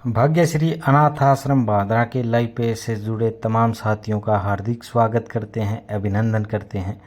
भाग्यश्री अनाथ आश्रम भादरा के लाइव पेज से जुड़े तमाम साथियों का हार्दिक स्वागत करते हैं, अभिनंदन करते हैं।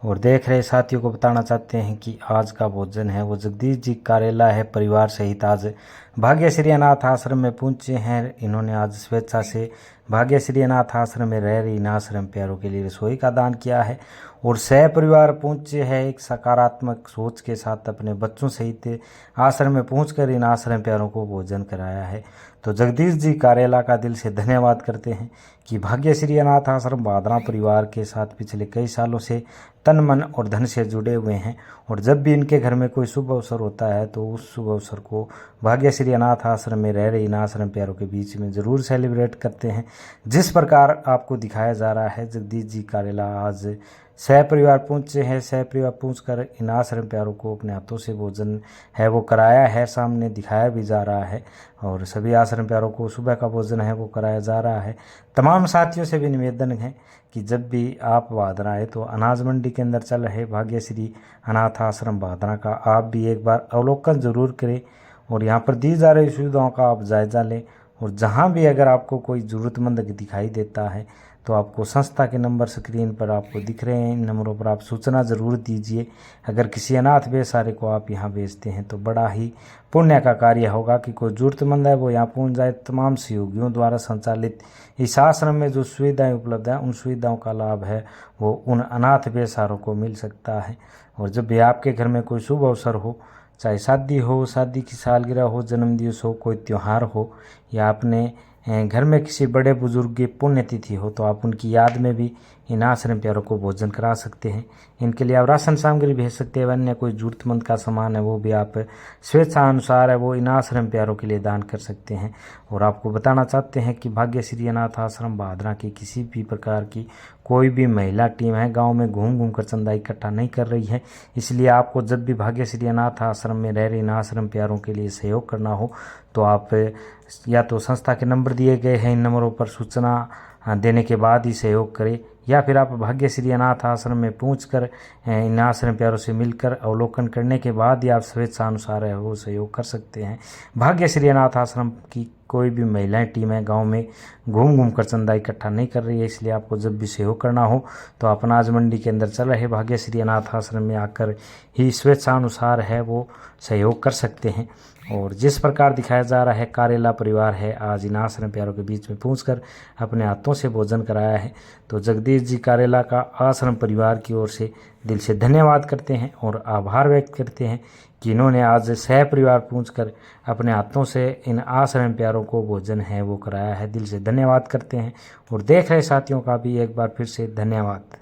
और देख रहे साथियों को बताना चाहते हैं कि आज का भोजन है वो जगदीश जी कारेला है परिवार सहित आज भाग्यश्री अनाथ आश्रम में पहुंचे हैं। इन्होंने आज स्वेच्छा से भाग्यश्री अनाथ आश्रम में रह रही इन आश्रम प्यारों के लिए रसोई का दान किया है और सह परिवार पहुंचे हैं एक सकारात्मक सोच के साथ अपने बच्चों सहित आश्रम में पहुंचकर इन आश्रम प्यारों को भोजन कराया है। तो जगदीश जी कारेला का दिल से धन्यवाद करते हैं कि भाग्यश्री अनाथ आश्रम भादरा परिवार के साथ पिछले कई सालों से तन मन और धन से जुड़े हुए हैं और जब भी इनके घर में कोई शुभ अवसर होता है तो उस शुभ अवसर को भाग्यश्री अनाथ आश्रम में रह रहे इन आश्रम प्यारों के बीच में ज़रूर सेलिब्रेट करते हैं। जिस प्रकार आपको दिखाया जा रहा है जगदीश जी कारेला आज सह परिवार पहुँचे हैं। सह परिवार पहुँचकर इन आश्रम प्यारों को अपने हाथों से भोजन है वो कराया है, सामने दिखाया भी जा रहा है और सभी आश्रम प्यारों को सुबह का भोजन है वो कराया जा रहा है। तमाम साथियों से भी निवेदन है कि जब भी आप भादरा आए तो अनाज मंडी के अंदर चल रहे भाग्यश्री अनाथ आश्रम भादरा का आप भी एक बार अवलोकन जरूर करें और यहाँ पर दी जा रही सुविधाओं का आप जायज़ा लें। और जहाँ भी अगर आपको कोई ज़रूरतमंद दिखाई देता है तो आपको संस्था के नंबर स्क्रीन पर आपको दिख रहे हैं, इन नंबरों पर आप सूचना ज़रूर दीजिए। अगर किसी अनाथ बेसहारे को आप यहाँ भेजते हैं तो बड़ा ही पुण्य का कार्य होगा कि कोई ज़रूरतमंद है वो यहाँ पहुँच जाए। तमाम सहयोगियों द्वारा संचालित इस आश्रम में जो सुविधाएं उपलब्ध हैं उन सुविधाओं का लाभ है वो उन अनाथ बेसहारों को मिल सकता है। और जब भी आपके घर में कोई शुभ अवसर हो, चाहे शादी हो, शादी की सालगिरह हो, जन्मदिवस हो, कोई त्यौहार हो या आपने घर में किसी बड़े बुजुर्ग की पुण्यतिथि हो तो आप उनकी याद में भी इन आश्रम प्यारों को भोजन करा सकते हैं। इनके लिए आप राशन सामग्री भेज सकते हैं, अन्य कोई ज़रूरतमंद का सामान है वो भी आप स्वेच्छा अनुसार है वो इन आश्रम प्यारों के लिए दान कर सकते हैं। और आपको बताना चाहते हैं कि भाग्यश्री अनाथ आश्रम भादरा की किसी भी प्रकार की कोई भी महिला टीम है गांव में घूम घूम कर चंदा इकट्ठा नहीं कर रही है। इसलिए आपको जब भी भाग्यश्री अनाथ आश्रम में रह रहे इन आश्रम प्यारों के लिए सहयोग करना हो तो आप या तो संस्था के नंबर दिए गए हैं इन नंबरों पर सूचना देने के बाद ही सहयोग करें या फिर आप भाग्यश्री अनाथ आश्रम में पहुंचकर इन आश्रम प्यारों से मिलकर अवलोकन करने के बाद ही आप स्वेच्छा अनुसार है वो सहयोग कर सकते हैं। भाग्यश्री अनाथ आश्रम की कोई भी महिलाएं टीम है गांव में घूम घूम कर चंदा इकट्ठा नहीं कर रही है। इसलिए आपको जब भी सहयोग करना हो तो आप अनाज मंडी के अंदर चल रहे भाग्यश्री अनाथ आश्रम में आकर ही स्वेच्छा अनुसार है वो सहयोग कर सकते हैं। और जिस प्रकार दिखाया जा रहा है कारेला परिवार है आज इन आश्रम प्यारों के बीच में पहुंचकर अपने हाथों से भोजन कराया है। तो जगदीश जी कारेला का आश्रम परिवार की ओर से दिल से धन्यवाद करते हैं और आभार व्यक्त करते हैं कि इन्होंने आज सह परिवार पहुंचकर अपने हाथों से इन आश्रम प्यारों को भोजन है वो कराया है। दिल से धन्यवाद करते हैं और देख रहे साथियों का भी एक बार फिर से धन्यवाद।